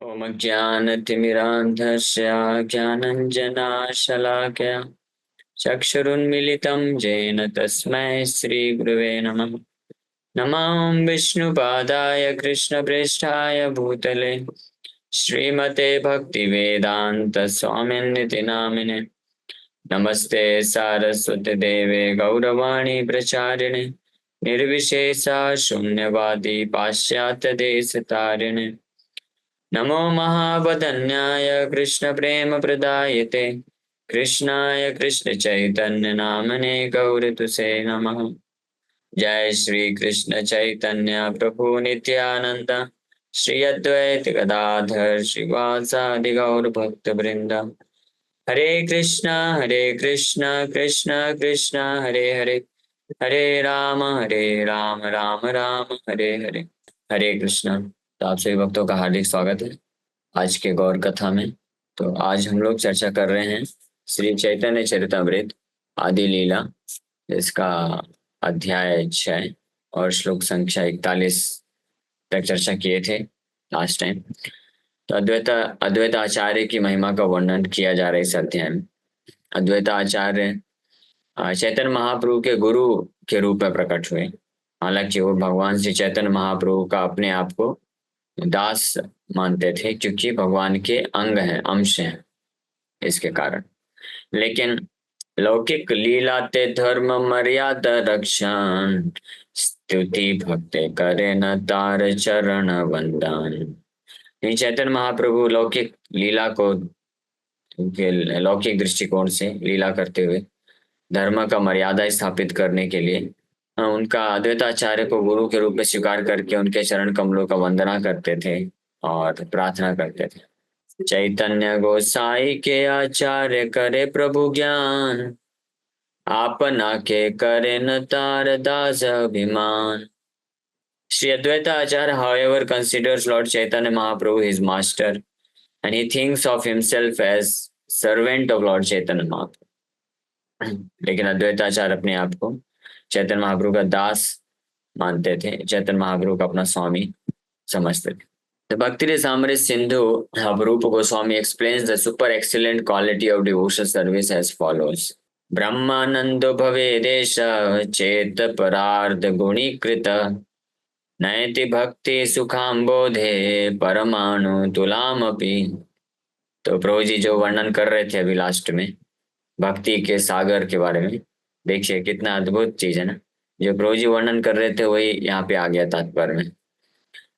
ॐ ज्ञानतिमिरान्धस्य ज्ञानञ्जनाशलाकया चक्षुरुन्मिलितं येन तस्मै श्रीगुरुवे नमः। नमः विष्णुपादाय कृष्णप्रेष्ठाय भूतले श्रीमते भक्तिवेदान्तस्वामिन्निति नामिने। नमस्ते सारस्वती देवे गौरवाणी प्रचारिणे निर्विशेषा शून्यवादी पाश्चात्यदेशतारिणे। नमो महावदन्याय कृष्णप्रेमप्रदायते कृष्णाय कृष्णचैतन्यनामने गौरतुसे नमः। जय श्री कृष्ण चैतन्य प्रभु नित्यानंद श्री अद्वैत गदाधर श्रीवासादि गौर भक्त वृंद। हरे कृष्णा कृष्ण कृष्ण हरे हरे, हरे राम राम राम हरे हरे। हरे कृष्णा। तो आप सभी भक्तों का हार्दिक स्वागत है आज के गौर कथा में। तो आज हम लोग चर्चा कर रहे हैं श्री चैतन्य चरितमृत आदि लीला, इसका अध्याय 6 और श्लोक संख्या 41 तक चर्चा किए थे लास्ट टाइम। तो अद्वैत आचार्य की महिमा का वर्णन किया जा रहा है इस अध्याय में। अद्वैत आचार्य चैतन्य महाप्रभु के गुरु के रूप में प्रकट हुए। हालांकि वो भगवान श्री चैतन्य महाप्रभु का अपने आप को दास मानते थे, क्योंकि भगवान के अंग हैं, अंश हैं इसके कारण। लेकिन लौकिक लीला ते धर्म मर्यादा रक्षण स्तुति भक्ति करे न तार चरण वंदन। ये चैतन्य महाप्रभु लौकिक लीला को लौकिक दृष्टिकोण से लीला करते हुए धर्म का मर्यादा स्थापित करने के लिए उनका अद्वैताचार्य को गुरु के रूप में स्वीकार करके उनके चरण कमलों का वंदना करते थे और प्रार्थना करते थे। चैतन्य गोसाई के आचार्य करे प्रभु ज्ञान आपना के करे न तार दास अभिमान। Sri Advaita Acharya, however, considers Lord Chaitanya Mahaprabhu his master, and he thinks of himself as servant of Lord Chaitanya Mahaprabhu. लेकिन अद्वैताचार्य अपने आप को चैतन्य महाप्रभु का दास मानते थे, चैतन्य महाप्रभु का अपना स्वामी समझते थे। The Bhakti Rasamrita Sindhu of Rupa Goswami explains the super excellent quality of devotional service as follows. ब्रह्मानंदो भवेदेश चेत परार्ध गुणीकृत नयति भक्ति सुखाम्बोधे परमाणु तुलामपि। तो प्रभु जी जो वर्णन कर रहे थे अभी लास्ट में भक्ति के सागर के बारे में, देखिए कितना अद्भुत चीज है ना। जो प्रभु जी वर्णन कर रहे थे वही यहाँ पे आ गया तात्पर्य में।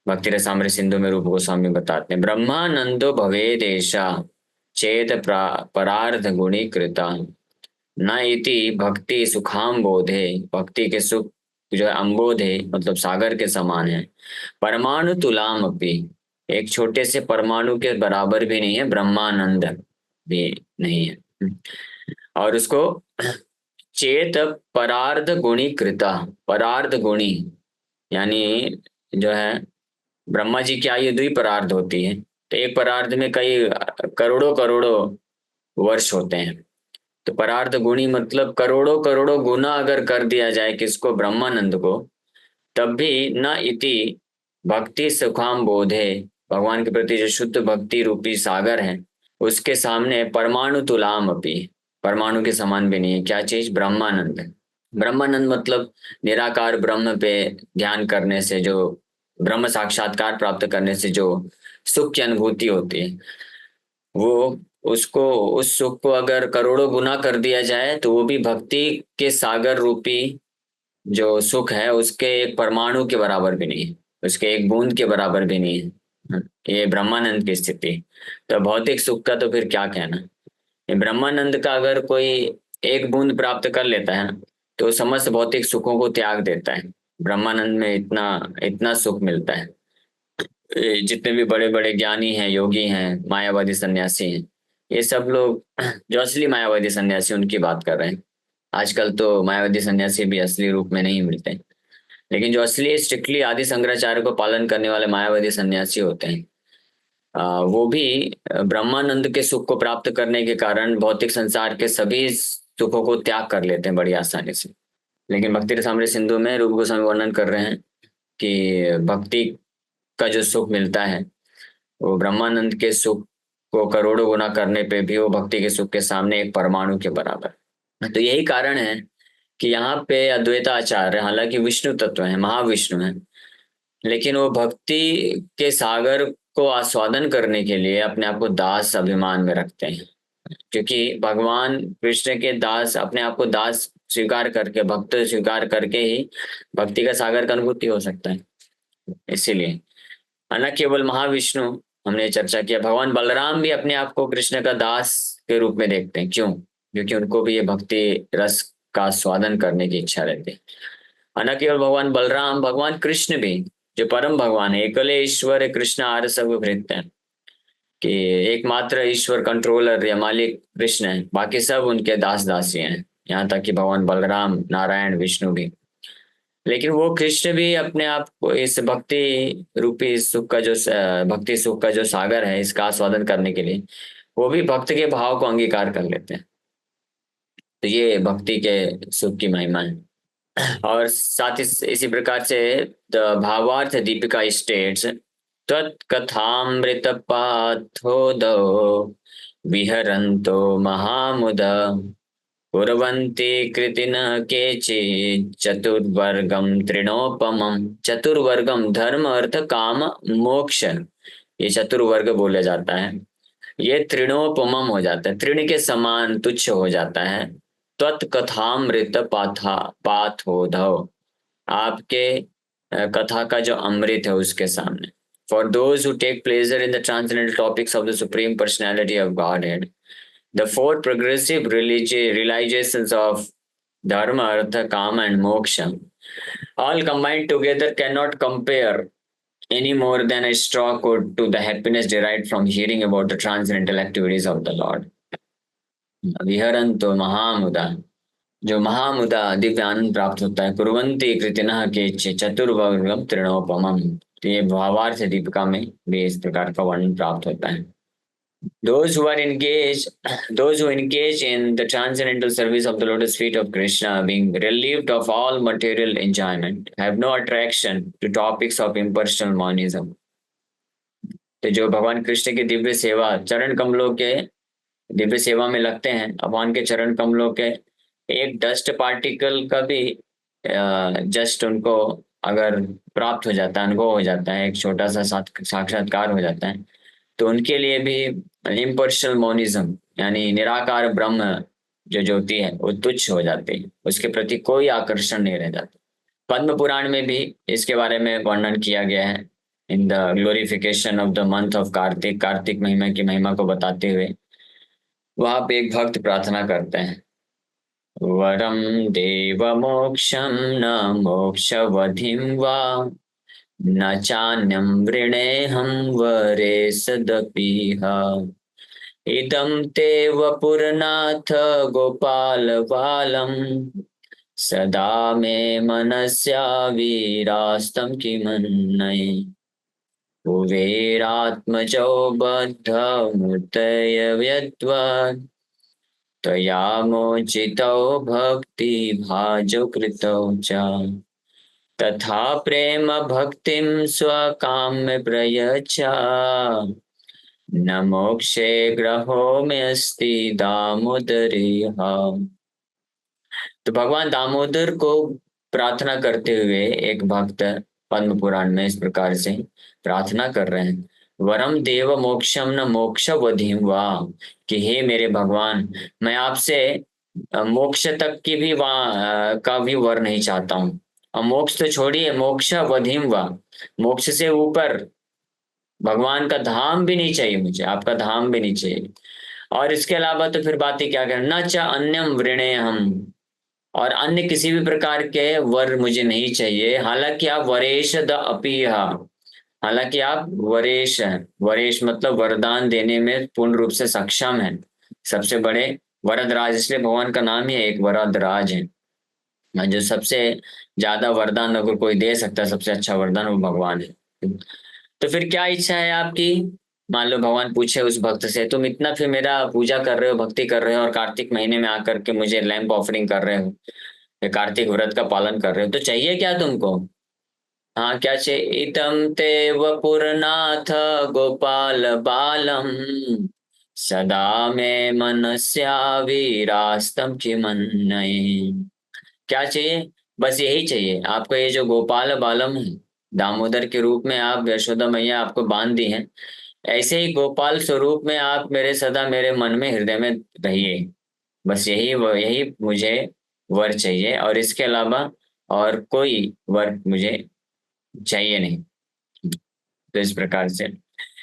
भक्ति रसामृत सिंधु में रूप गोस्वामी बताते हैं, ब्रह्मानंदो भवेदेशा चेत परार्ध गुणीकृता न इति भक्ति सुखाम बोधे। भक्ति के सुख जो है अम्बोध है, मतलब सागर के समान है। परमाणु तुलाम अपि, एक छोटे से परमाणु के बराबर भी नहीं है, ब्रह्मानंद भी नहीं है। और उसको चेत परार्ध गुणी कृता, परार्ध गुणी यानी जो है ब्रह्मा जी की आयु द्विपरार्ध होती है, तो एक परार्ध में कई करोड़ों करोड़ों वर्ष होते हैं। तो परार्ध गुणी मतलब करोड़ों करोड़ों गुना अगर कर दिया जाए किसको, ब्रह्मानंद को, तब भी न इति भक्ति सुखाम बोधे, भगवान के प्रति जो शुद्ध भक्ति रूपी सागर है उसके सामने परमाणु तुलाम अपि, परमाणु के समान भी नहीं है। क्या चीज? ब्रह्मानंद। ब्रह्मानंद मतलब निराकार ब्रह्म पे ध्यान करने से जो ब्रह्म साक्षात्कार प्राप्त करने से जो सुख की अनुभूति होती है, वो उसको उस सुख को अगर करोड़ों गुना कर दिया जाए तो वो भी भक्ति के सागर रूपी जो सुख है उसके एक परमाणु के बराबर भी नहीं है, उसके एक बूंद के बराबर भी नहीं है। ये ब्रह्मानंद की स्थिति। तो भौतिक सुख का तो फिर क्या कहना। ये ब्रह्मानंद का अगर कोई एक बूंद प्राप्त कर लेता है ना तो समस्त भौतिक सुखों को त्याग देता है। ब्रह्मानंद में इतना इतना सुख मिलता है। ये जितने भी बड़े बड़े ज्ञानी हैं, योगी हैं, मायावादी सन्यासी हैं, ये सब लोग जो असली मायावादी सन्यासी उनकी बात कर रहे हैं। आजकल तो मायावादी सन्यासी भी असली रूप में नहीं मिलते, लेकिन जो असली स्ट्रिक्टली आदि शंकराचार्य को पालन करने वाले मायावादी सन्यासी होते हैं वो भी ब्रह्मानंद के सुख को प्राप्त करने के कारण भौतिक संसार के सभी सुखों को त्याग कर लेते हैं बड़ी आसानी से। लेकिन भक्ति रसामृत सिंधु में रूप गोस्वामी वर्णन कर रहे हैं कि भक्ति का जो सुख मिलता है वो ब्रह्मानंद के सुख को करोड़ों गुना करने पे भी वो भक्ति के सुख के सामने एक परमाणु के बराबर। तो यही कारण है कि यहाँ पे अद्वैताचार्य हालांकि विष्णु तत्व है, महाविष्णु है, लेकिन वो भक्ति के सागर को आस्वादन करने के लिए अपने आप को दास अभिमान में रखते हैं। क्योंकि भगवान कृष्ण के दास अपने आप को दास स्वीकार करके, भक्त स्वीकार करके ही भक्ति का सागर का अनुभूति हो सकता है। इसीलिए न केवल महाविष्णु, हमने चर्चा किया, भगवान बलराम भी अपने आप को कृष्ण का दास के रूप में देखते हैं। क्यों? क्योंकि उनको भी ये भक्ति रस का स्वादन करने की इच्छा रहती है। न केवल भगवान बलराम, भगवान कृष्ण भी जो परम भगवान है, एकले ईश्वर कृष्ण आर सब भृत्य है, कि एकमात्र ईश्वर कंट्रोलर या मालिक कृष्ण है, बाकी सब उनके दास दासी हैं, यहाँ तक कि भगवान बलराम, नारायण, विष्णु भी। लेकिन वो कृष्ण भी अपने आप को इस भक्ति रूपी सुख का जो भक्ति सुख का जो सागर है, इसका आस्वादन करने के लिए वो भी भक्त के भाव को अंगीकार कर लेते हैं। तो ये भक्ति के सुख की महिमा है। और साथ ही इसी प्रकार से द भावार्थ दीपिका स्टेट्स त्वत्कथामृत पाथोदो विहरन्तो महामुदा कुर्वन्ति कृतिन केचित् चतुर्वर्गम तृणोपमम। चतुर्वर्गम धर्म अर्थ काम मोक्ष, ये चतुर्वर्ग बोला जाता है। ये तृणोपमम हो जाता है, तृण के समान तुच्छ हो जाता है। त्वत्कथामृत पाथा पाथोधव, आपके कथा का जो अमृत है उसके सामने। For those who take pleasure in the transcendental topics of the supreme personality of godhead, the four progressive realizations of dharma, artha, kama, and moksha, all combined together, cannot compare any more than a straw could to the happiness derived from hearing about the transcendental activities of the Lord. विहरन्तो महामुदा, जो महामुदा दिव्य आनंद प्राप्त होता है। कुर्वन्ति कृतिनः केचित् चतुर्वर्गम तृणोपमम, तो ये भावार्थ दीपिका में भी इस प्रकार का वर्णन प्राप्त होता है। Those who are engaged, those who engage in the transcendental service of the lotus feet of Krishna, being relieved of all material enjoyment, have no attraction to topics of impersonal monism. तो जो भगवान कृष्ण की दिव्य सेवा, चरण कमलों के दिव्य सेवा में लगते हैं, भगवान के चरण कमलों के एक डस्ट पार्टिकल का भी जस्ट उनको अगर प्राप्त हो जाता है, अनुभव हो जाता है, एक छोटा सा साक्षात्कार हो जाता है, तो उनके लिए भी इम्पर्सनल मोनिज्म यानी निराकार ब्रह्म जो ज्योति है वो तुच्छ हो जाती है, उसके प्रति कोई आकर्षण नहीं रह जाता। पद्म पुराण में भी इसके बारे में वर्णन किया गया है। In the glorification of the month of Kartik, Kartik महीना की महिमा को बताते हुए वहां पे एक भक्त प्रार्थना करते हैं, वरम देव मोक्षम न मोक्षवधिं वा न चान्यं वृणेऽहं वरे सदपीह इदं ते वपुरनाथ गोपालबालम् सदा मे मनस्या वीरास्तं किमन्ये कुबेरात्मजो बद्धमूर्तय व्यद्वत् त्वया मोचितौ भक्ति भाजो कृतौ च तथा प्रेम भक्तिम स्वकाम्य प्रयच्छ न मोक्षे ग्रहो में अस्ति दामोदरी। तो भगवान दामोदर को प्रार्थना करते हुए एक भक्त पद्म पुराण में इस प्रकार से प्रार्थना कर रहे हैं, वरम देव मोक्षम न मोक्ष वधिम वा, कि हे मेरे भगवान, मैं आपसे मोक्ष तक की भी का भी वर नहीं चाहता हूँ। और मोक्ष तो छोड़िए, मोक्ष वधिम वा, मोक्ष से ऊपर भगवान का धाम भी नहीं चाहिए मुझे, आपका धाम भी नहीं चाहिए। और इसके अलावा तो फिर बात ही क्या करें, न च अन्यम वृणे हम, और अन्य किसी भी प्रकार के वर मुझे नहीं चाहिए। हालांकि आप वरेश द अपीहा, हालांकि आप वरेश हैं, वरेश मतलब वरदान देने में पूर्ण रूप से सक्षम है, सबसे बड़े वरदराज, इसलिए भगवान का नाम ही एक वरदराज है। जो सबसे ज्यादा वरदान अगर कोई दे सकता है, सबसे अच्छा वरदान वो भगवान है। तो फिर क्या इच्छा है आपकी? मान लो भगवान पूछे उस भक्त से, तुम इतना फिर मेरा पूजा कर रहे हो, भक्ति कर रहे हो, और कार्तिक महीने में आकर के मुझे लैंप ऑफरिंग कर रहे हो, या कार्तिक व्रत का पालन कर रहे हो, तो चाहिए क्या तुमको? हाँ, क्या चाहिए? इदं ते वपुरनाथ गोपाल बालम सदा मे मनस्या वीरास्तम किमन्ये। क्या चाहिए? बस यही चाहिए आपको। ये जो गोपाल बालम है, दामोदर के रूप में आप यशोदा मैया आपको बांध दी हैं, ऐसे ही गोपाल स्वरूप में आप मेरे सदा मेरे मन में हृदय में रहिए। बस यही मुझे वर चाहिए, और इसके अलावा और कोई वर मुझे चाहिए नहीं। तो इस प्रकार से,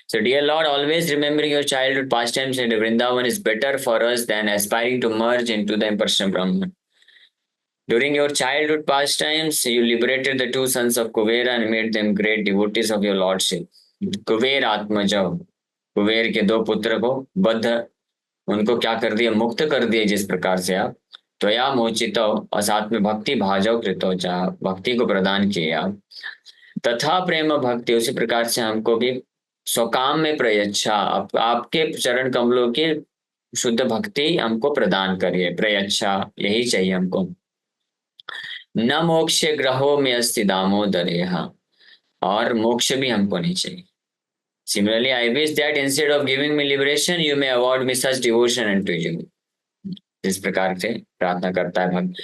so dear Lord, always remembering your childhood pastimes in Vrindavan is better for us than aspiring to merge into the impersonal Brahman. During your childhood pastimes, you liberated the two sons of Kuvera and made them great devotees of your lordship. Kuber आत्मजव, Kuber के दो पुत्र को बद्ध, उनको क्या कर दिया? मुक्त कर दिए। जिस प्रकार से आप त्वया मोचितो, और साथ में भक्ति भाजव कृतो, चाह भक्ति को प्रदान किए आप, तथा प्रेम भक्ति, उसी प्रकार से हमको भी स्वकाम में प्रयच्छा, आपके चरण कमलों की शुद्ध भक्ति हमको प्रदान करिए। प्रयच्छा यही चाहिए हमको। न मोक्ष ग्रहो में अस्ति दामोदर, यहाँ और मोक्ष भी हमको नहीं चाहिए। Similarly I wish that instead of giving me liberation you may award me such devotion and you. इस प्रकार से प्रार्थना करता है भक्त।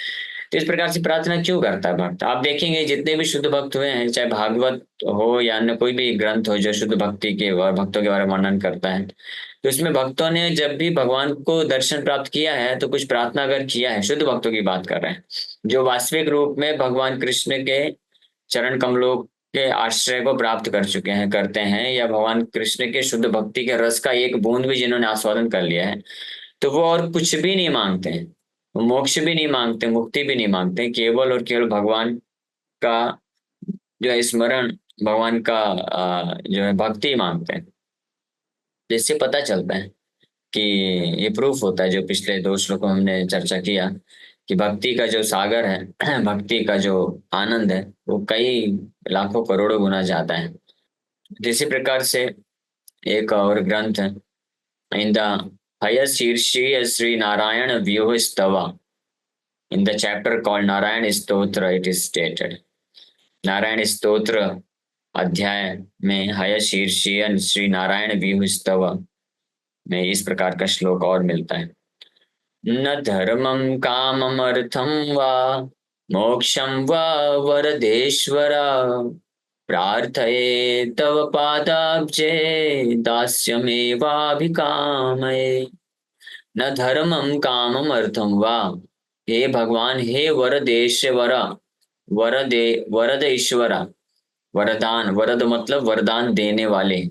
तो इस प्रकार से प्रार्थना क्यों करता है भक्त? आप देखेंगे जितने भी शुद्ध भक्त हुए हैं, चाहे भागवत हो या अन्य कोई भी ग्रंथ हो जो शुद्ध भक्ति के और भक्तों के बारे में वर्णन करता है, तो इसमें भक्तों ने जब भी भगवान को दर्शन प्राप्त किया है तो कुछ प्रार्थना अगर किया है, शुद्ध भक्तों की बात कर रहे हैं, जो वास्तविक रूप में भगवान कृष्ण के चरण कमलों के आश्रय को प्राप्त कर चुके हैं, करते हैं, या भगवान कृष्ण के शुद्ध भक्ति के रस का एक बूंद भी जिन्होंने आस्वादन कर लिया है, तो वो और कुछ भी नहीं मांगते हैं। वो मोक्ष भी नहीं मांगते, मुक्ति भी नहीं मांगते, केवल और केवल भगवान का जो है स्मरण, भगवान का जो है भक्ति मांगते हैं। तो इससे पता चलता है कि ये प्रूफ होता है जो पिछले दो श्लोकों में हमने चर्चा किया, कि भक्ति का जो सागर है भक्ति का जो आनंद है, वो कई लाखों करोड़ों गुना ज्यादा है। तो इसी प्रकार से एक और ग्रंथ है, इन द हाईएस्ट शीर्षीय Shri Narayan Vyuha Stava, in the chapter called Narayan Stotra it is stated. Narayan स्तोत्र अध्याय में हय शीर्षीय श्री नारायण व्यूह स्तव में इस प्रकार का श्लोक और मिलता है। न धर्मं कामम् अर्थं वा मोक्षं वा वरदेश्वर, प्रार्थये तव पादाब्जे दास्यमेवाभिकामये। न धर्मं कामम् अर्थं वा, हे भगवान, हे वरदेश्वर, वरद ईश्वरा, वरदान, वरद मतलब वरदान देने वाले,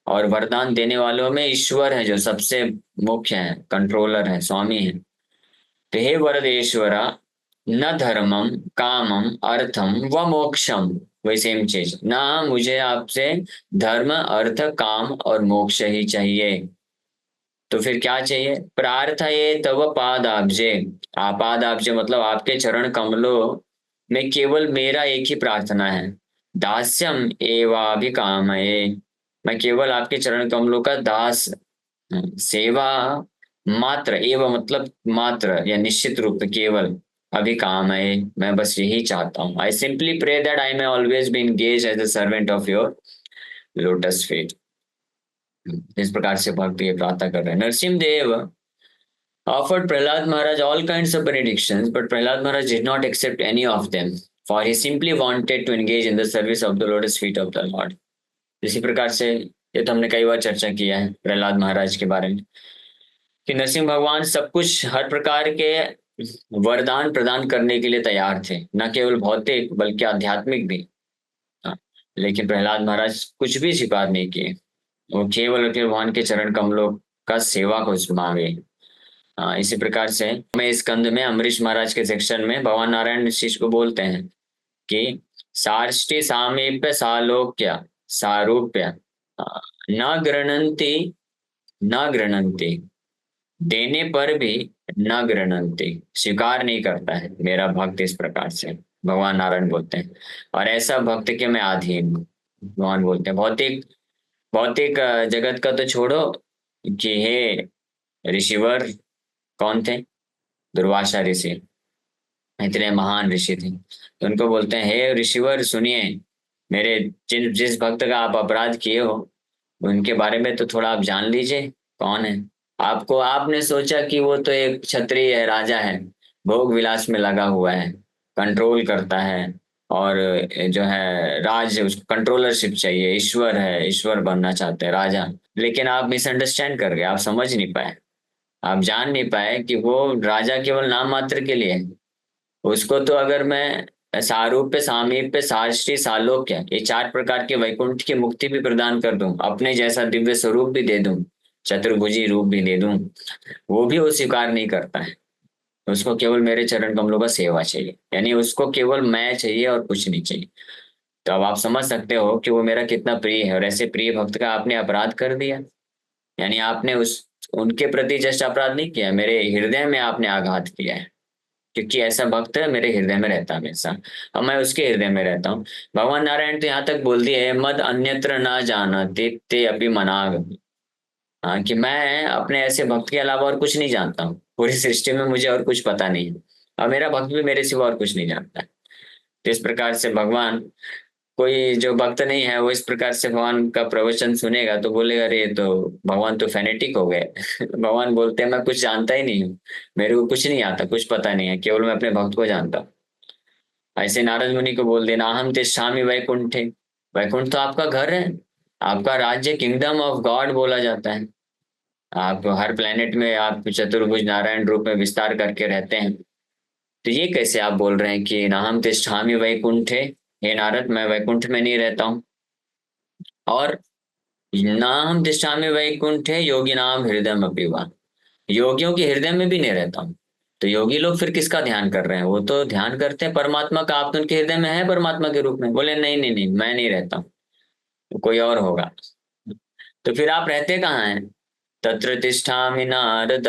और वरदान देने वालों में ईश्वर है जो सबसे मुख्य है, कंट्रोलर है, स्वामी है। तो हे वरदेश्वरा, न धर्मम कामम अर्थम व मोक्षम, वही सेम चीज ना, मुझे आपसे धर्म अर्थ काम और मोक्ष ही चाहिए। तो फिर क्या चाहिए? प्रार्थये तव पादाब्जे, पादाब्जे मतलब आपके चरण कमलों में केवल मेरा एक ही प्रार्थना है। दास्यम एवाभिकामये, मैं केवल आपके चरण कमलों का दास, सेवा मात्र, एवं मतलब मात्र या निश्चित रूप से केवल, अभिकामये मैं बस यही चाहता हूँ। I simply pray that I may always be engage as a servant of your lotus feet. इस प्रकार से भक्त ये प्रार्थना कर रहे हैं। Narsingh Dev offered Prahlad Maharaj all kinds of benedictions, but Prahlad Maharaj did not accept any of them, for he simply wanted to engage in the service of the lotus feet of the Lord. इसी प्रकार से ये तो हमने कई बार चर्चा किया है प्रहलाद महाराज के बारे में, कि नरसिंह भगवान सब कुछ, हर प्रकार के वरदान प्रदान करने के लिए तैयार थे, न केवल भौतिक बल्कि आध्यात्मिक भी। हाँ, लेकिन प्रहलाद महाराज कुछ भी स्वीकार नहीं किए, वो केवल और केवल भगवान के चरण कमलों का सेवा को मांगे। हाँ, इसी प्रकार से मैं इस स्कंद में अमरीश महाराज के सेक्शन में भगवान नारायण शिष्य को बोलते हैं कि साष्टि सामीप्य सालोक्य सारूप्य, न गृणंती, न गृणंती, देने पर भी न गृणंती, स्वीकार नहीं करता है मेरा भक्त। इस प्रकार से भगवान नारायण बोलते हैं, और ऐसा भक्त के मैं अधीन हूँ। भगवान बोलते हैं भौतिक भौतिक जगत का तो छोड़ो, कि हे ऋषिवर, कौन थे? दुर्वासा ऋषि, इतने महान ऋषि थे, तो उनको बोलते हैं हे ऋषिवर सुनिए, मेरे जिस भक्त का आप अपराध किए हो उनके बारे में तो थोड़ा आप जान लीजिए, कौन है। आपको आपने सोचा कि वो तो एक क्षत्रिय है, राजा है, भोग विलास में लगा हुआ है, कंट्रोल करता है, और जो है राज उसको कंट्रोलरशिप चाहिए, ईश्वर है, ईश्वर बनना चाहते हैं, राजा। लेकिन आप मिसअंडरस्टैंड कर गए, आप समझ नहीं पाए, आप जान नहीं पाए कि वो राजा केवल नाम मात्र के लिए है। उसको तो अगर मैं सारूप्य, सामीप्य, साष्टी, सालोक्य, ये चार प्रकार के वैकुंठ की मुक्ति भी प्रदान कर दूं, अपने जैसा दिव्य स्वरूप भी दे दूं, चतुर्भुजी रूप भी दे दूं, वो भी वो स्वीकार नहीं करता है। उसको केवल मेरे चरण कमलों का सेवा चाहिए, यानी उसको केवल मैं चाहिए और कुछ नहीं चाहिए। तो अब आप समझ सकते हो कि वो मेरा कितना प्रिय है, और ऐसे प्रिय भक्त का आपने अपराध कर दिया। यानी आपने उस उनके प्रति जस्ट अपराध नहीं किया, मेरे हृदय में आपने आघात किया है। क्योंकि ऐसा भक्त है मेरे हृदय में रहता है हमेशा, और मैं उसके हृदय में रहता हूँ। भगवान नारायण तो यहाँ तक बोल दिए है, मद अन्यत्र ना जानते ते अभी मनाग। हाँ, कि मैं अपने ऐसे भक्त के अलावा और कुछ नहीं जानता हूँ, पूरी सृष्टि में मुझे और कुछ पता नहीं है, और मेरा भक्त भी मेरे सिवा और कुछ नहीं जानता है। तो इस प्रकार से भगवान, कोई जो भक्त नहीं है वो इस प्रकार से भगवान का प्रवचन सुनेगा तो बोलेगा, अरे ये तो भगवान तो फेनेटिक हो गए। भगवान बोलते हैं मैं कुछ जानता ही नहीं हूँ, मेरे को कुछ नहीं आता, कुछ पता नहीं है, केवल मैं अपने भक्त को जानता हूँ। ऐसे नारद मुनि को बोल देना, अहम तिष्ठामि वैकुंठे। वैकुंठ तो आपका घर है, आपका राज्य, किंगडम ऑफ गॉड बोला जाता है। आप हर प्लेनेट में आप चतुर्भुज नारायण रूप में विस्तार करके रहते हैं। तो ये कैसे आप बोल रहे हैं कि नाहम तिष्ठामि वैकुंठे? हे नारद, मैं वैकुंठ में नहीं रहता हूँ। और नाहम तिष्ठामि वैकुंठे योगी नाम हृदय में, योगियों के हृदय में भी नहीं रहता हूँ। तो योगी लोग फिर किसका ध्यान कर रहे हैं? वो तो ध्यान करते हैं परमात्मा का, आप तो उनके हृदय में है परमात्मा के रूप में। बोले नहीं नहीं नहीं, मैं नहीं रहता हूँ, तो कोई और होगा। तो फिर आप रहते कहाँ हैं? तत्र तिष्ठामि नारद,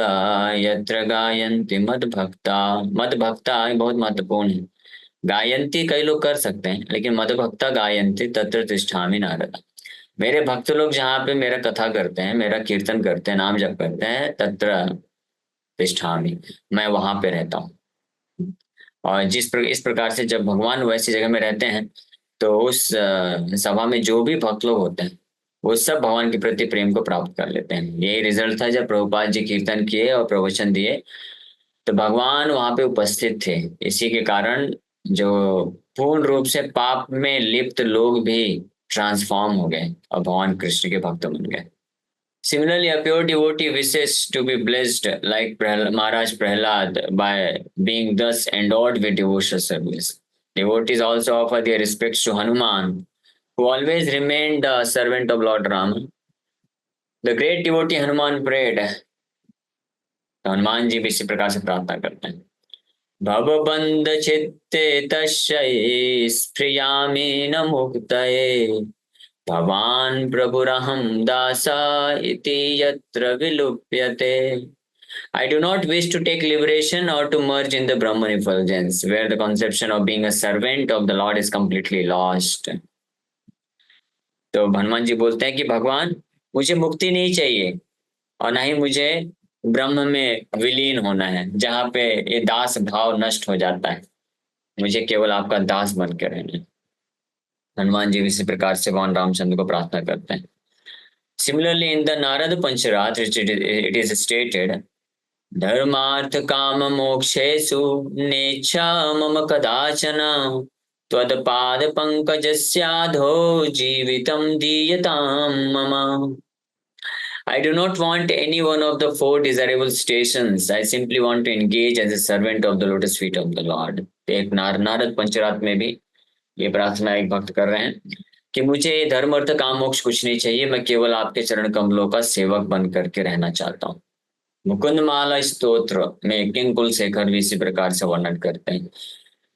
यत्र गायन्ति मद भक्ता। मद भक्ता बहुत महत्वपूर्ण है। गायंती कई लोग कर सकते हैं, लेकिन मद भक्ता गायन्ति तत्र तिष्ठामि नारद। मेरे भक्त लोग जहाँ पे मेरा कथा करते हैं, मेरा कीर्तन करते हैं, नाम जप करते हैं, तत्र तिष्ठामि, मैं वहां पे रहता हूँ। और इस प्रकार से जब भगवान वैसी जगह में रहते हैं, तो उस सभा में जो भी भक्त लोग होते हैं वो सब भगवान के प्रति प्रेम को प्राप्त कर लेते हैं। यही रिजल्ट था जब प्रभुपाद जी कीर्तन किए और प्रवचन दिए, तो भगवान वहां पे उपस्थित थे। इसी के कारण जो पूर्ण रूप से पाप में लिप्त लोग भी ट्रांसफॉर्म हो गए और भगवान कृष्ण के भक्त बन गए। Similarly, a pure devotee wishes to be blessed like Maharaj Prahlad by being thus endowed with devotional service. Devotees also offer their respects to Hanuman, who always remained the servant of Lord Rama. The great devotee Hanuman prayed, तो हनुमान जी भी इसी प्रकार से प्रार्थना करते हैं। भवबंध चित्ते तस्यै स्पृयामि न मुक्तये, भवान् प्रभुरहं दासा इति यत्र विलुप्यते। I do not wish to take liberation or to merge in the Brahman effulgence, where the conception of being a servant of the Lord is completely lost. तो हनुमान जी बोलते हैं कि भगवान, मुझे मुक्ति नहीं चाहिए, और ना ही मुझे ब्रह्म में विलीन होना है जहाँ पे ये दास भाव नष्ट हो जाता है। मुझे केवल आपका दास बन के रहना है। हनुमान जी इसी प्रकार से भगवान रामचंद्र को प्रार्थना करते हैं। Similarly, in the Narada Pancharath, it is stated, धर्मार्थ काम मोक्षेषु नेच्छा मम कदाचन, त्वत्पाद पंकजस्याधो जीवितं दीयतां मम। I do not want any one of the four desirable stations. I simply want to engage as a servant of the lotus feet of the Lord. तो एक नारद पंचरात में भी ये प्रार्थना एक भक्त कर रहे हैं कि मुझे धर्म अर्थ काम मोक्ष कुछ नहीं चाहिए, मैं केवल आपके चरण कमलों का सेवक बन करके रहना चाहता हूँ। मुकुंद माला स्तोत्र में किंग कुलशेखर भी इसी प्रकार से वर्णन करते हैं।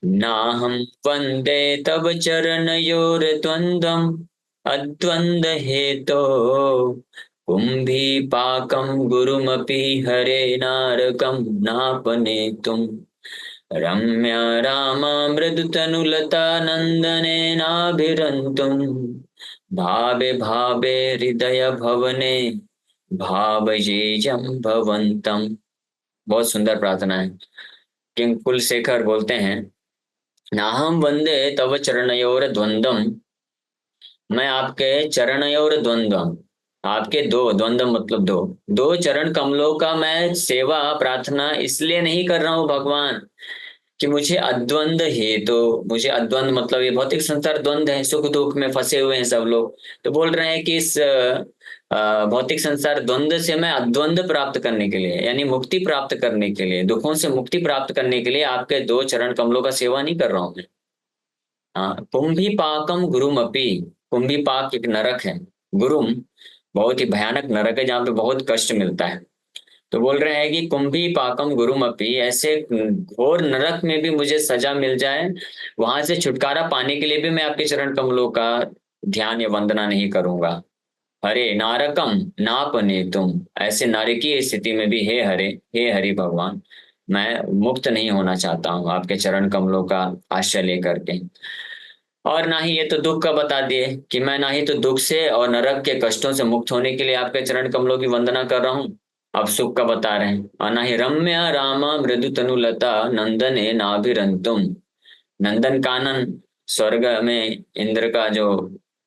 नाहं वन्दे तव चरणयोर्द्वन्द्वम् अद्वन्द्व हेतो, कुम्भीपाकं गुरुमपि हरे नारकं नापनेतुम्। रम्या रामा मृदुतनुलता नन्दनेनाभिरन्तुम्, भावे भावे हृदय भवने भावजेयं भवन्तम्। बहुत सुंदर प्रार्थना है। किंग कुलशेखर बोलते हैं, नाहम वंदे तव चरणयोर द्वंद्वम मैं आपके चरणयोर द्वंद्वम, आपके दो द्वंद्व मतलब दो, दो चरण कमलों का मैं सेवा प्रार्थना इसलिए नहीं कर रहा हूँ भगवान कि मुझे अद्वंद है। तो मुझे अद्वंद मतलब ये भौतिक संसार द्वंद है, सुख दुख में फंसे हुए हैं सब लोग। तो बोल रहे हैं कि इस भौतिक संसार द्वंद से मैं अद्वंद प्राप्त करने के लिए, यानी मुक्ति प्राप्त करने के लिए, दुखों से मुक्ति प्राप्त करने के लिए आपके दो चरण कमलों का सेवा नहीं कर रहा हूं मैं। हाँ, कुंभी पाकम गुरुम अपी। कुंभी पाक एक नरक है, गुरुम बहुत ही भयानक नरक है जहाँ पे बहुत कष्ट मिलता है। तो बोल रहे हैं कि कुंभी पाकम गुरुमपि, ऐसे घोर नरक में भी मुझे सजा मिल जाए, वहां से छुटकारा पाने के लिए भी मैं आपके चरण कमलों का ध्यान या वंदना नहीं करूंगा। हरे नारकम नापने तुम, ऐसे नारकीय स्थिति में भी हे हरे, हे हरि भगवान, मैं मुक्त नहीं होना चाहता हूँ आपके चरण कमलों का आश्रय लेकर के। और ना ही ये तो दुख का बता दिए कि मैं ना ही तो दुख से और नरक के कष्टों से मुक्त होने के लिए आपके चरण कमलों की वंदना कर रहा हूँ, अब सुख का बता रहे हैं। और ना ही रम्या रामा मृदु तनुलता नंदने नाभिरंतुम, नंदन कानन स्वर्ग में इंद्र का जो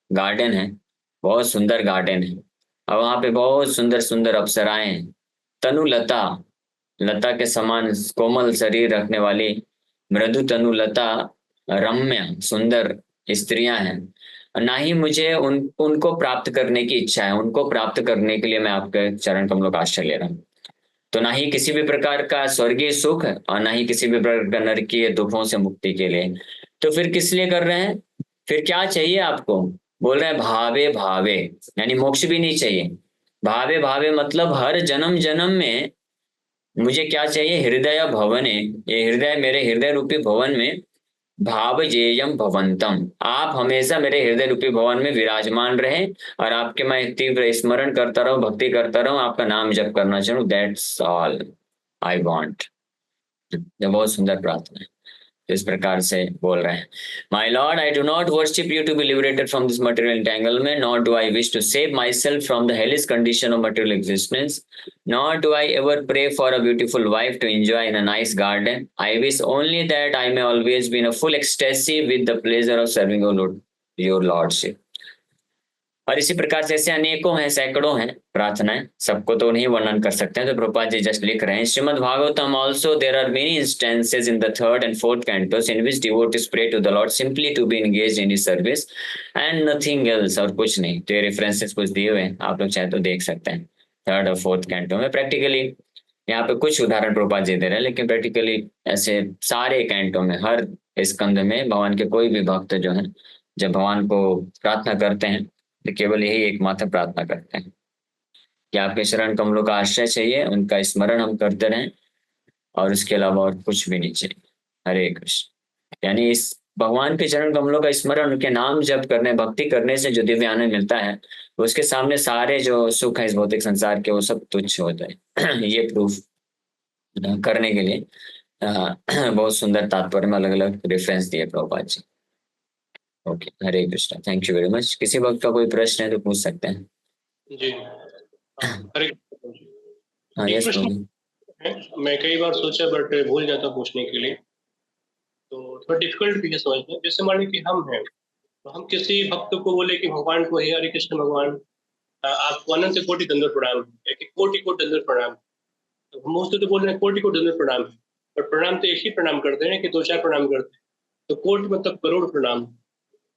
गार्डन है, बहुत सुंदर गार्डन है, और वहां पे बहुत सुंदर सुंदर अप्सराएं हैं। तनुलता, लता के समान कोमल शरीर रखने वाली मृदु तनुलता रम्य सुंदर स्त्रियां हैं। ना ही मुझे उनको प्राप्त करने की इच्छा है, उनको प्राप्त करने के लिए मैं आपके चरण कमलों का आश्रय ले रहा हूँ। तो ना ही किसी भी प्रकार का स्वर्गीय सुख और ना ही किसी भी प्रकार का नरकीय दुखों से मुक्ति के लिए। तो फिर किस लिए कर रहे हैं? फिर क्या चाहिए आपको? बोल रहे हैं भावे भावे, यानी मोक्ष भी नहीं चाहिए। भावे भावे मतलब हर जन्म जन्म में मुझे क्या चाहिए? हृदय भवने, ये हृदय मेरे हृदय रूपी भवन में भावजेयम भवंतम, आप हमेशा मेरे हृदय रूपी भवन में विराजमान रहे और आपके मैं तीव्र स्मरण करता रहूं, भक्ति करता रहूं, आपका नाम जप करना चाहूं, दैट्स ऑल आई वांट। ये बहुत सुंदर प्रार्थना है। तो इस प्रकार से बोल रहे हैं, my lord I do not worship you to be liberated from this material entanglement, not do I wish to save myself from the hellish condition of material existence, nor do I ever pray for a beautiful wife to enjoy in a nice garden. I wish only that I may always be in a full ecstasy with the pleasure of serving your Lord, your Lordship. और इसी प्रकार से ऐसे अनेकों हैं, सैकड़ों हैं प्रार्थनाएं, सबको तो नहीं वर्णन कर सकते हैं। तो प्रभुपाद जी जस्ट लिख रहे हैं, Shrimad Bhagavatam also there are many instances in the third and fourth cantos in which devotees pray to the Lord simply to be engaged in his service and nothing else, और कुछ नहीं। तो ये रेफरेंसेस कुछ दिए हुए हैं, आप लोग चाहे तो देख सकते हैं। थर्ड और फोर्थ कैंटो में प्रैक्टिकली यहाँ पे कुछ उदाहरण प्रभुपाद जी दे रहे हैं, लेकिन प्रैक्टिकली ऐसे सारे कैंटो में, हर स्कंद में भगवान के कोई भी भक्त जो है, जब भगवान को प्रार्थना करते हैं तो केवल यही एकमात्र प्रार्थना करते हैं कि आपके शरण कमलों का आश्रय चाहिए, उनका स्मरण हम करते रहें, और उसके अलावा और कुछ भी नहीं चाहिए। हरे कृष्ण, यानी इस भगवान के चरण कमलों का स्मरण, उनके नाम जप करने, भक्ति करने से जो दिव्य आनंद मिलता है, उसके सामने सारे जो सुख है इस भौतिक संसार के, वो सब तुच्छ होते हैं। ये प्रूफ करने के लिए बहुत सुंदर तात्पर्य में अलग अलग रेफरेंस दिए Prabhupada ji. Okay, Hare Krishna, thank you very much. किसी वक्त का कोई प्रश्न है तो पूछ सकते हैं। जी हरे कृष्ण जी। हाँ, एक यस प्रश्न प्रभु। है, मैं कई बार सोचा बट भूल जाता पूछने के लिए, तो थोड़ा डिफिकल्ट भी है समझना। जैसे मान लीजिए कि हम हैं, तो हम किसी भक्त को बोले कि भगवान को, हे हरे कृष्ण भगवान, आपको अनंत कोटि दंडवत प्रणाम, या कि कोटि कोटि दंडवत प्रणाम। तो हम उससे तो बोल रहे हैं कोटि कोटि दंडवत प्रणाम, पर प्रणाम तो एक ही प्रणाम करते हैं कि दो चार प्रणाम करते हैं, तो कोटि मतलब करोड़ प्रणाम।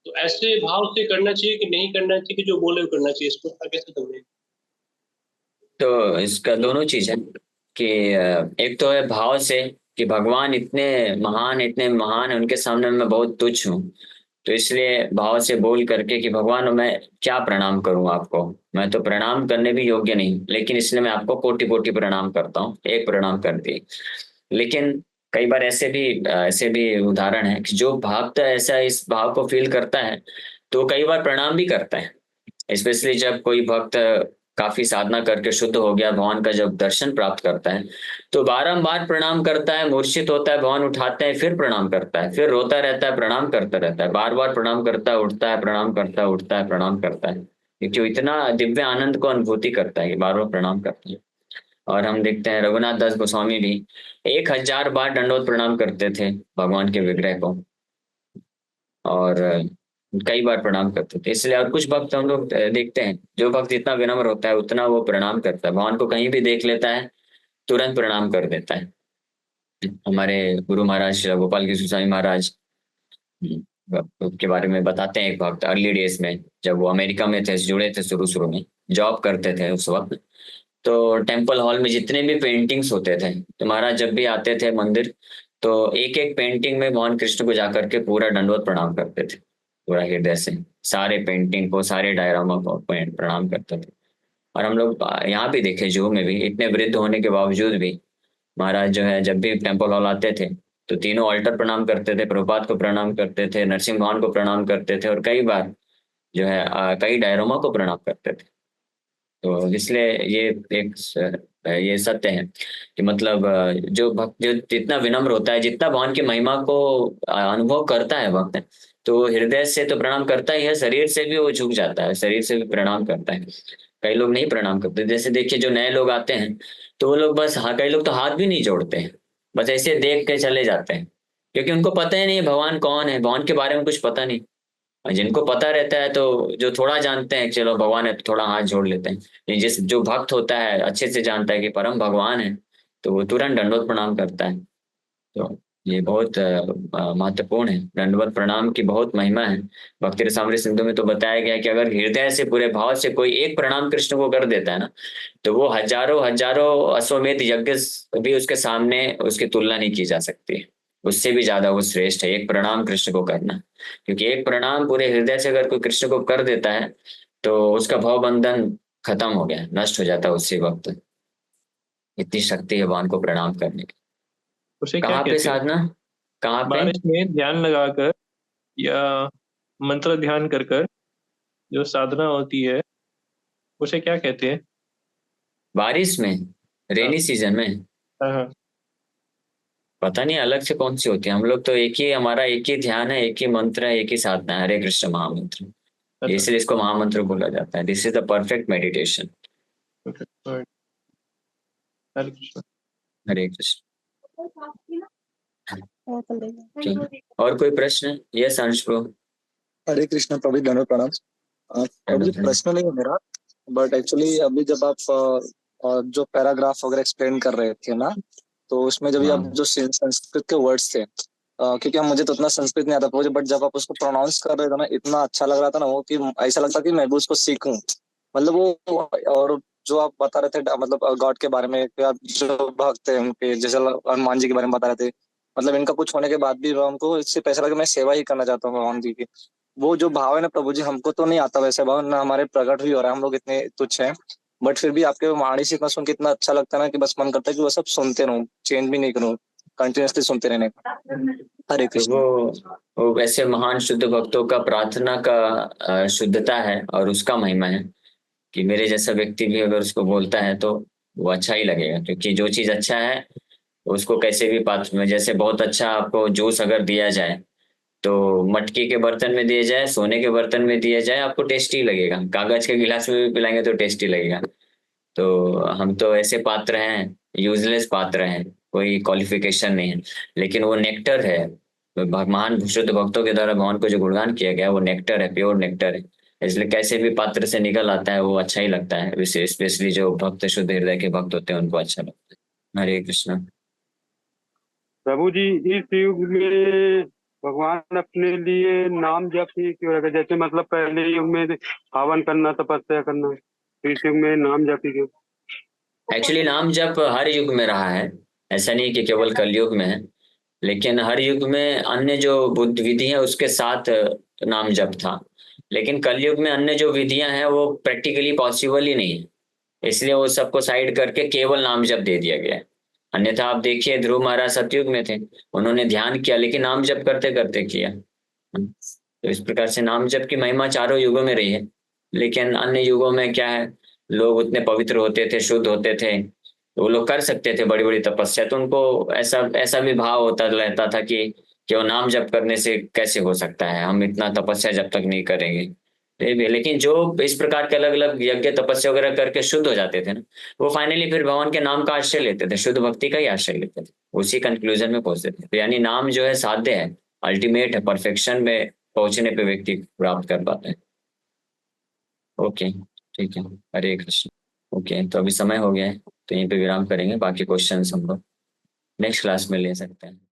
तो ऐसे भाव से करना चाहिए कि नहीं करना चाहिए, कि जो बोले वो करना चाहिए, इसको कैसे समझें? तो इसका दोनों चीज है कि एक तो है भाव से कि भगवान इतने महान है, उनके सामने मैं बहुत तुच्छ हूँ, तो इसलिए भाव से बोल करके कि भगवान मैं क्या प्रणाम करूं आपको, मैं तो प्रणाम करने भी योग्य नहीं, लेकिन इसलिए मैं आपको कोटि कोटि प्रणाम करता हूँ, एक प्रणाम कर दिए। लेकिन कई बार ऐसे भी उदाहरण है कि जो भक्त ऐसा इस भाव को फील करता है तो कई बार प्रणाम भी करता है, स्पेशली जब कोई भक्त काफी साधना करके शुद्ध हो गया, भगवान का जब दर्शन प्राप्त करता है तो बारंबार प्रणाम करता है, मूर्छित होता है, भगवान उठाते हैं, फिर प्रणाम करता है, फिर रोता रहता है, प्रणाम करता रहता है, बार बार प्रणाम करता है, उठता है, प्रणाम करता है, उठता है, प्रणाम करता है, क्योंकि वो इतना दिव्य आनंद को अनुभूति करता है कि बार बार प्रणाम करता है। और हम देखते हैं रघुनाथ दास गोस्वामी भी 1000 बार दंडवत प्रणाम करते थे भगवान के विग्रह को। और कई बार प्रणाम करते थे। इसलिए और कुछ भक्त हम लोग देखते हैं, जो भक्त जितना विनम्र होता है उतना वो प्रणाम करता है, भगवान को कहीं भी देख लेता है तुरंत प्रणाम कर देता है। हमारे गुरु महाराज श्री गोपाल कृष्ण स्वामी महाराज के बारे में बताते हैं। एक वक्त अर्ली डेज में जब वो अमेरिका में थे, जुड़े थे शुरू शुरू में, जॉब करते थे उस वक्त, तो टेम्पल हॉल में जितने भी पेंटिंग्स होते थे तो महाराज जब भी आते थे मंदिर, तो एक एक पेंटिंग में भगवान कृष्ण को जाकर के पूरा दंडवत प्रणाम करते थे, पूरा हृदय से सारे पेंटिंग को, सारे डायरामा को प्रणाम करते थे। और हम लोग यहाँ भी देखे, जू में भी इतने वृद्ध होने के बावजूद भी महाराज जो है जब भी टेम्पल हॉल आते थे तो तीनों ऑल्टर प्रणाम करते थे, प्रभुपाद को प्रणाम करते थे, नरसिंह भगवान को प्रणाम करते थे, और कई बार जो है कई डायरोमा को प्रणाम करते थे। तो इसलिए ये एक ये सत्य है कि मतलब जो भक्त जो जितना विनम्र होता है, जितना भगवान की महिमा को अनुभव करता है भक्त, तो वो हृदय से तो प्रणाम करता ही है, शरीर से भी वो झुक जाता है, शरीर से भी प्रणाम करता है। कई लोग नहीं प्रणाम करते, जैसे देखिए जो नए लोग आते हैं तो वो लोग बस, हाँ कई लोग तो हाथ भी नहीं जोड़ते हैं, बस ऐसे देख के चले जाते हैं, क्योंकि उनको पता ही नहीं भगवान कौन है, भगवान के बारे में कुछ पता नहीं। और जिनको पता रहता है तो जो थोड़ा जानते हैं चलो भगवान है तो थोड़ा हाथ जोड़ लेते हैं, लेकिन जिस जो भक्त होता है अच्छे से जानता है कि परम भगवान है, तो वो तुरंत दंडवत प्रणाम करता है। तो ये बहुत महत्वपूर्ण है, दंडवत प्रणाम की बहुत महिमा है। भक्ति रसामृत सिंधु में तो बताया गया है कि अगर हृदय से पूरे भाव से कोई एक प्रणाम कृष्ण को कर देता है ना, तो वो हजारों हजारों अश्वमेध यज्ञ भी उसके सामने उसकी तुलना नहीं की जा सकती, उससे भी ज्यादा वो श्रेष्ठ है एक प्रणाम कृष्ण को करना। क्योंकि एक प्रणाम पूरे हृदय से अगर कोई कृष्ण को कर देता है तो उसका भव बंधन खत्म हो गया, नष्ट हो जाता है उसी वक्त। इतनी शक्ति है भगवान को प्रणाम करने की। उसे क्या कहाँ पे कहते हैं? साधना, कहाँ पे? बारिश में ध्यान लगाकर या मंत्र ध्यान कर कर जो साधना होती है उसे क्या कहते हैं? बारिश में, हाँ रेनी सीजन में? हाँ हाँ। पता नहीं अलग से कौन सी होती है, हम लोग तो एक ही, हमारा एक ही ध्यान है, एक ही मंत्र है, एक ही साधना है, हरे कृष्ण महामंत्र। अच्छा, इसलिए इसको महामंत्र बोला जाता है, this is the perfect meditation. Okay, alright, हरे कृष्ण। हरे कृष्ण। और कोई प्रश्न? यस अंश ब्रो। हरे कृष्ण प्रभु, धन्यवाद प्रणाम। प्रभु जी, प्रश्न नहीं है मेरा, बट एक्चुअली अभी जब आप जो पैराग्राफ वगैरह एक्सप्लेन कर रहे थे ना, तो उसमें जब आप हाँ जो संस्कृत के वर्ड्स थे, क्योंकि हम मुझे तो उतना संस्कृत नहीं आता मुझे, बट जब आप उसको प्रोनाउंस कर रहे थे ना, इतना अच्छा लग रहा था ना वो, कि ऐसा लगता कि मैं भी उसको सीखूं। मतलब वो, और जो आप बता रहे थे मतलब गॉड के बारे में, कि आप जो भक्त हैं उनके, जैसे हनुमान जी के बारे में बता रहे थे, मतलब इनका कुछ होने के बाद भी हमको इससे पैसा लगा, मैं सेवा ही करना चाहता हूँ भगवान जी की। वो जो भाव है ना प्रभु जी, हमको तो नहीं आता वैसे भाव ना, हमारे प्रकट भी हो रहा है, हम लोग इतने तुच्छ हैं, बट फिर भी आपके वाणी से इतना सुन के इतना अच्छा लगता है ना, कि बस मन करता है कि वो सब सुनते रहूं, चेंज भी नहीं करूं, कंटिन्यूअसली सुनते रहने का। हरे तो कृष्ण। वो वैसे महान शुद्ध भक्तों का प्रार्थना का शुद्धता है और उसका महिमा है, कि मेरे जैसा व्यक्ति भी अगर उसको बोलता है तो वो अच्छा ही लगेगा, क्योंकि जो चीज अच्छा है उसको कैसे भी पात्र में, जैसे बहुत अच्छा आपको जूस अगर दिया जाए तो मटकी के बर्तन में दिया जाए, सोने के बर्तन में दिया जाए, आपको टेस्टी लगेगा, कागज के गिलास में भी पिलाएंगे तो टेस्टी लगेगा। तो हम तो ऐसे पात्र हैं, यूजलेस पात्र हैं, कोई क्वालिफिकेशन नहीं है, लेकिन वो नेक्टर है। भगवान शुद्ध भक्तों के द्वारा भगवान को जो गुणगान किया गया है, वो नेक्टर है, प्योर नेक्टर है। इसलिए कैसे भी पात्र से निकल आता है वो अच्छा ही लगता है, विशेष स्पेशली जो भक्त शुद्ध हृदय के भक्त होते हैं उनको अच्छा लगता है। हरे कृष्ण। प्रभु जी, इस युग में भगवान अपने लिए नाम जप ही क्यों रखे? जैसे मतलब पहले युग में हवन करना, तपस्या करना, तो इस युग में नाम जप ही क्यों? एक्चुअली नाम जप हर युग में रहा है, ऐसा नहीं कि केवल कलयुग में है, लेकिन हर युग में अन्य जो बुद्ध विधि है उसके साथ नाम जप था। लेकिन कलयुग में अन्य जो विधियां हैं वो प्रैक्टिकली पॉसिबल ही नहीं है, इसलिए वो सबको साइड करके केवल नाम जप दे दिया गया है। अन्यथा आप देखिए ध्रुव महाराज सतयुग में थे, उन्होंने ध्यान किया लेकिन नाम जप करते करते किया। तो इस प्रकार से नाम जप की महिमा चारों युगों में रही है। लेकिन अन्य युगों में क्या है, लोग उतने पवित्र होते थे, शुद्ध होते थे, तो वो लोग कर सकते थे बड़ी बड़ी तपस्या, तो उनको ऐसा ऐसा भी भाव होता रहता था कि वो नाम जप करने से कैसे हो सकता है, हम इतना तपस्या जब तक नहीं करेंगे। लेकिन जो इस प्रकार के अलग अलग यज्ञ तपस्या वगैरह करके शुद्ध हो जाते थे ना, वो फाइनली फिर भगवान के नाम का आश्रय लेते थे, शुद्ध भक्ति का ही आश्रय लेते थे, उसी कंक्लूजन में पहुंचते थे। तो यानी नाम जो है साध्य है, अल्टीमेट है, परफेक्शन में पहुंचने पे व्यक्ति प्राप्त कर पाता है। ओके, ठीक है, हरे कृष्ण। ओके, तो अभी समय हो गया है, तो यहीं पे विराम करेंगे, बाकी क्वेश्चंस हम लोग नेक्स्ट क्लास में ले सकते हैं।